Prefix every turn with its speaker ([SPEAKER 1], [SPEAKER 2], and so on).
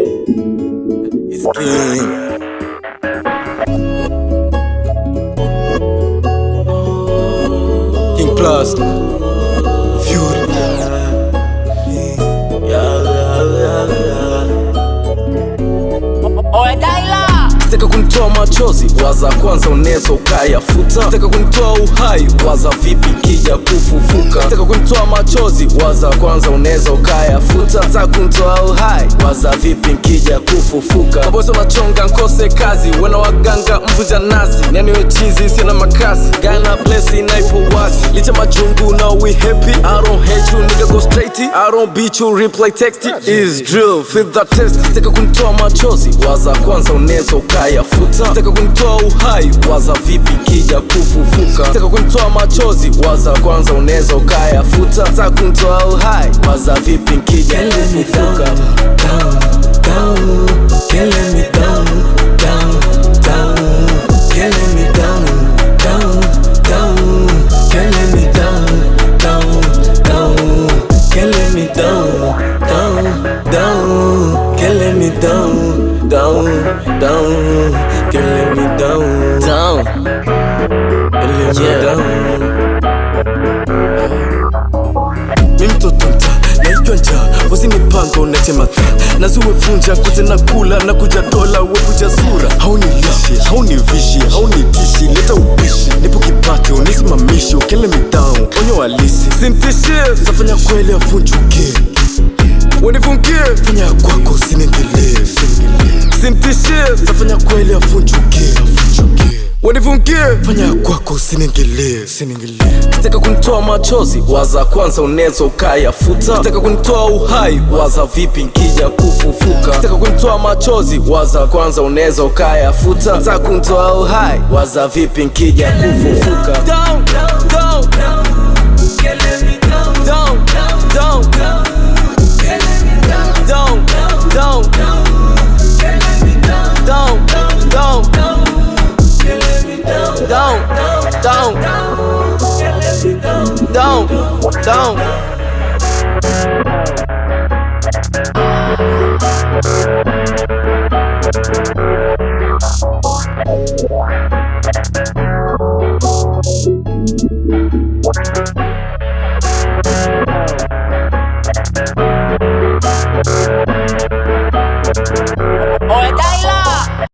[SPEAKER 1] It's King. King Plus Fury. Taka kunitoa machozi, waza kwanza unaweza ukayafuta. Taka kunitoa uhai, waza vipi kija kufufuka. Taka kunitoa machozi, waza kwanza unaweza ukayafuta. Taka kunitoa uhai, waza vipi kija kufufuka. Maboso nachonga nkose kazi, wana waganga mvuja nasi. Nani we chizi sina makasi, Gana blessi na ipo wazi. Licha machungu now we happy, I don't hate you nigga go straight. I don't beat you replay text it is drill, feel that test. Taka kunitoa machozi, waza kwanza unaweza ukayafuta. Taka kunitoa uhai, waza vipi kija kufufuka. Taka kunitoa machozi, waza kwanza unaweza ukayafuta. Taka kunitoa uhai, waza vipi kija kufufuka.
[SPEAKER 2] Killing me down, down, down, killing me down, down, down, killing me down, down, down, killing me down, down, down, killing me down, down, down, killing me down, down, killing me down.
[SPEAKER 1] Mimi mtoto mta, naitwa njaa, usinipanga unatemata. Nazuwe vunja kote na kula, na kuja dola we kuja sura. Haunilishi, haunivishi, haunitishi, leta ubishi. Nipo kipate, unisimamishi, ukele me down, onyo halisi. Simtishie, safanya kweli afunjuke. Wanifungie, fanya kwako usinendelee. Simtishie, safanya kweli afunjuke. Wanifungie, fanya kwako usinendelee. Kitaka kunitoa machozi, waza kwanza unaweza ukayafuta. Kitaka kunitoa uhai, waza vipi nkija kufufuka. Kitaka kunitoa machozi, waza kwanza unaweza ukayafuta. Kitaka kunitoa uhai, waza vipi nkija kufufuka. Down, down, down, killing me down, down, down, killing me down, down, down, killing me down, down, down, down, down, down, down, down.